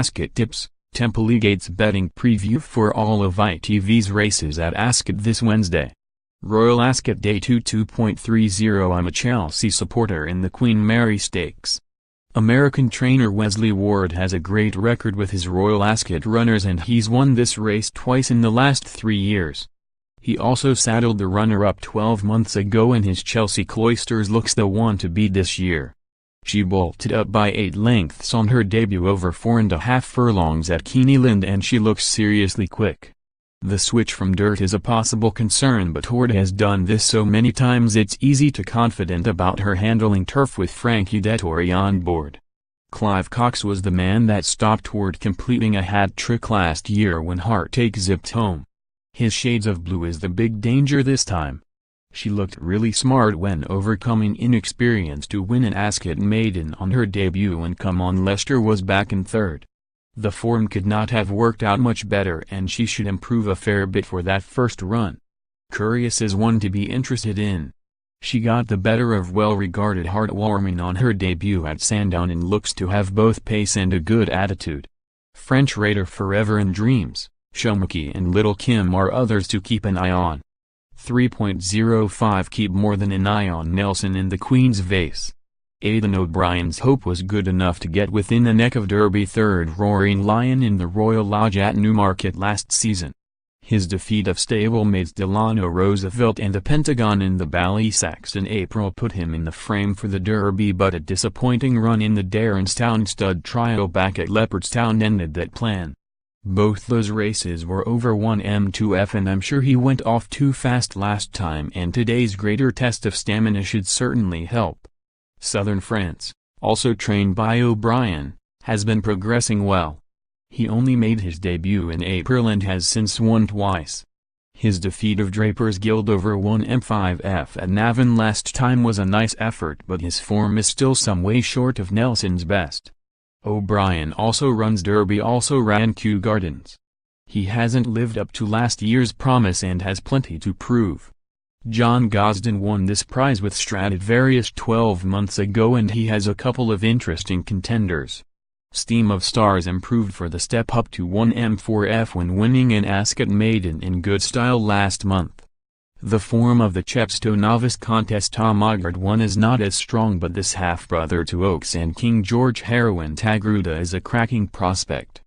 Ascot tips, Templegate's betting preview for all of ITV's races at Ascot this Wednesday. Royal Ascot Day 2 2.30 I'm a Chelsea supporter in the Queen Mary Stakes. American trainer Wesley Ward has a great record with his Royal Ascot runners and he's won this race twice in the last 3 years. He also saddled the runner-up 12 months ago and his CHELSEA Cloisters looks the one to beat this year. She bolted up by 8 lengths on her debut over 4.5 furlongs at Keeneland and she looks seriously quick. The switch from dirt is a possible concern but Ward has done this so many times it's easy to confident about her handling turf with Frankie Dettori on board. Clive Cox was the man that stopped Ward completing a hat-trick last year when Heartache zipped home. His shades of blue is the big danger this time. She looked really smart when overcoming inexperience to win an Ascot maiden on her debut and Come On Leicester was back in third. The form could not have worked out much better and she should improve a fair bit for that first run. Curious is one to be interested in. She got the better of well-regarded Heartwarming on her debut at Sandown and looks to have both pace and a good attitude. French Raider Forever in Dreams, Shumaki and Little Kim are others to keep an eye on. 3.05 Keep more than an eye on Nelson in the Queen's Vase. Aidan O'Brien's hope was good enough to get within the neck of Derby third Roaring Lion in the Royal Lodge at Newmarket last season. His defeat of stablemates Delano Roosevelt and the Pentagon in the Ballysacks in April put him in the frame for the Derby but a disappointing run in the Darrenstown Stud trial back at Leopardstown ended that plan. Both those races were over 1m2f and I'm sure he went off too fast last time and today's greater test of stamina should certainly help. Southern France, also trained by O'Brien, has been progressing well. He only made his debut in April and has since won twice. His defeat of Draper's Guild over 1m5f at Navan last time was a nice effort but his form is still some way short of Nelson's best. O'Brien also runs Derby also ran Kew Gardens. He hasn't lived up to last year's promise and has plenty to prove. John Gosden won this prize with Stradivarius 12 months ago and he has a couple of interesting contenders. Steam of Stars improved for the step up to 1m4f when winning an Ascot maiden in good style last month. The form of the Chepstow Novice Contest Tom Ogard won is not as strong but this half-brother to Oaks and King George Heroin Tagruda is a cracking prospect.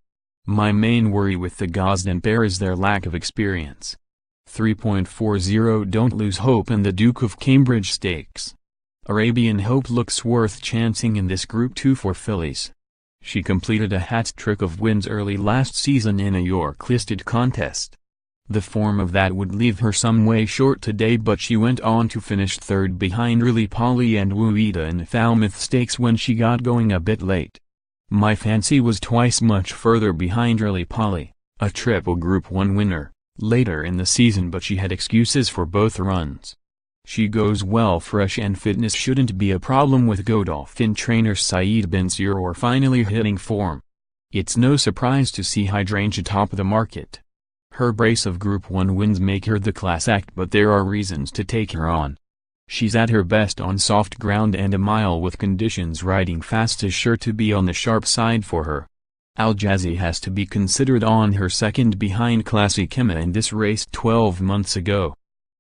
My main worry with the Gosden pair is their lack of experience. 3.40 Don't lose hope in the Duke of Cambridge Stakes. Arabian Hope looks worth chancing in this Group 2 for fillies. She completed a hat-trick of wins early last season in a York-listed contest. The form of that would leave her some way short today but she went on to finish third behind Really Polly and Wuida in the Falmouth Stakes when she got going a bit late. My fancy was twice much further behind Really Polly, a triple Group 1 winner, later in the season but she had excuses for both runs. She goes well fresh and fitness shouldn't be a problem with Godolphin trainer Saeed bin Suroor finally hitting form. It's no surprise to see Hydrangea top the market. Her brace of Group 1 wins make her the class act but there are reasons to take her on. She's at her best on soft ground and a mile with conditions riding fast is sure to be on the sharp side for her. Al Jazzy has to be considered on her second behind Classy Kima in this race 12 months ago.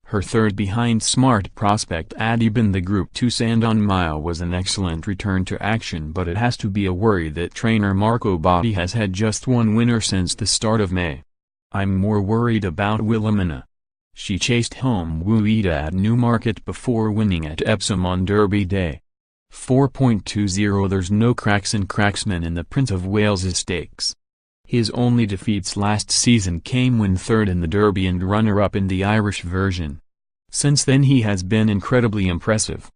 Her third behind smart prospect Adibin the Group 2 Sandown Mile was an excellent return to action but it has to be a worry that trainer Marco Botti has had just one winner since the start of May. I'm more worried about Wilhelmina. She chased home Wuida at Newmarket before winning at Epsom on Derby Day. 4.20 There's no cracks in Cracksman in the Prince of Wales's Stakes. His only defeats last season came when third in the Derby and runner-up in the Irish version. Since then he has been incredibly impressive.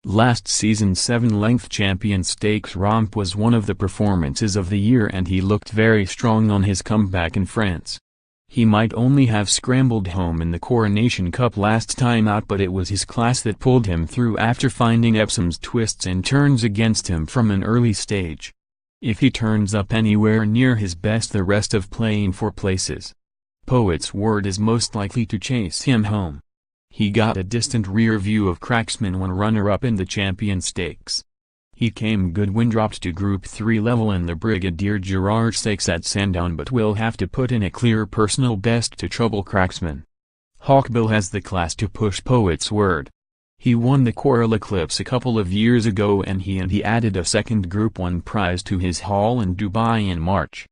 Last season's 7-length Champion Stakes romp was one of the performances of the year and he looked very strong on his comeback in France. He might only have scrambled home in the Coronation Cup last time out but it was his class that pulled him through after finding Epsom's twists and turns against him from an early stage. If he turns up anywhere near his best the rest of playing for places. Poet's Word is most likely to chase him home. He got a distant rear view of Cracksman when runner-up in the Champion Stakes. He came good when dropped to Group 3 level in the Brigadier Gerard Stakes at Sandown, but will have to put in a clear personal best to trouble Cracksman. Hawkbill has the class to push Poet's Word. He won the Coral Eclipse a couple of years ago, and he added a second Group 1 prize to his haul in Dubai in March.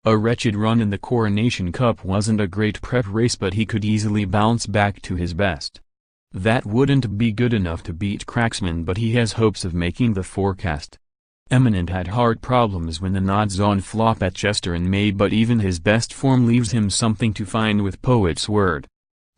A wretched run in the Coronation Cup wasn't a great prep race, but he could easily bounce back to his best. That wouldn't be good enough to beat Cracksman, but he has hopes of making the forecast. Eminent had heart problems when the odds-on flop at Chester in May, but even his best form leaves him something to find with Poet's Word.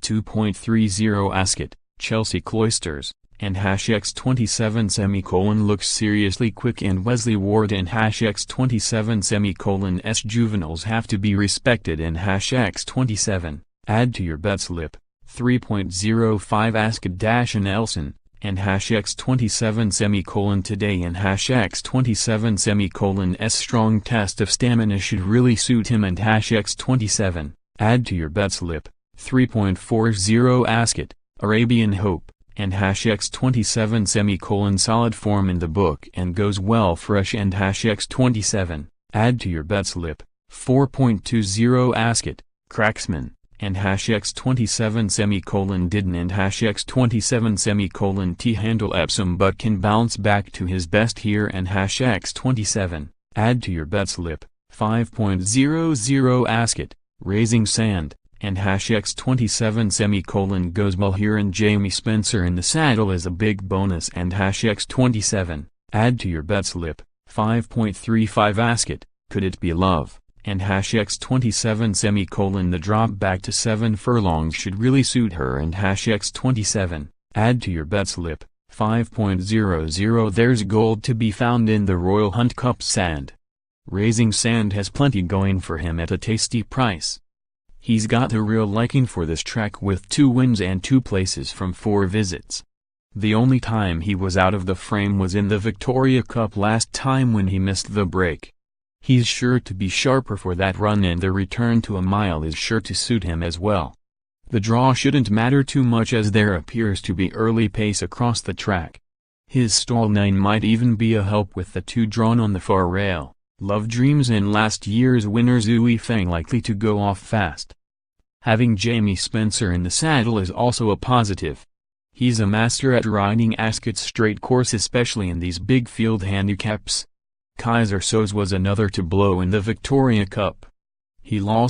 2.30 Ascot, CHELSEA Cloisters, and #X27 looks seriously quick, and Wesley Ward and #X27 juveniles have to be respected, and #X27, add to your bet slip. 3.05 Ascot Nelson, and #X27 today, and #X27 strong test of stamina should really suit him, and #X27, add to your bet slip. 3.40 Ascot, Arabian Hope, and #X27 solid form in the book and goes well fresh, and #X27, add to your bet slip. 4.20 Ascot, Cracksman, and #X27 didn't, and #X27 T-handle Epsom but can bounce back to his best here, and #X27, add to your bet slip. 5.00 Ascot, Raising Sand, and #X27 goes well here, and Jamie Spencer in the saddle is a big bonus, and #X27, add to your bet slip. 5.35 Ascot, Could It Be Love, and #X27 the drop back to 7 furlongs should really suit her, and #X27, add to your bet slip. 5.00 There's gold to be found in the Royal Hunt Cup Sand. Raising Sand has plenty going for him at a tasty price. He's got a real liking for this track with 2 wins and 2 places from 4 visits. The only time he was out of the frame was in the Victoria Cup last time when he missed the break. He's sure to be sharper for that run, and the return to a mile is sure to suit him as well. The draw shouldn't matter too much, as there appears to be early pace across the track. His stall 9 might even be a help with the 2 drawn on the far rail, Love Dreams and last year's winner Zui Fang likely to go off fast. Having Jamie Spencer in the saddle is also a positive. He's a master at riding Ascot's straight course, especially in these big field handicaps. Kaiser Soze was another to blow in the Victoria Cup. He lost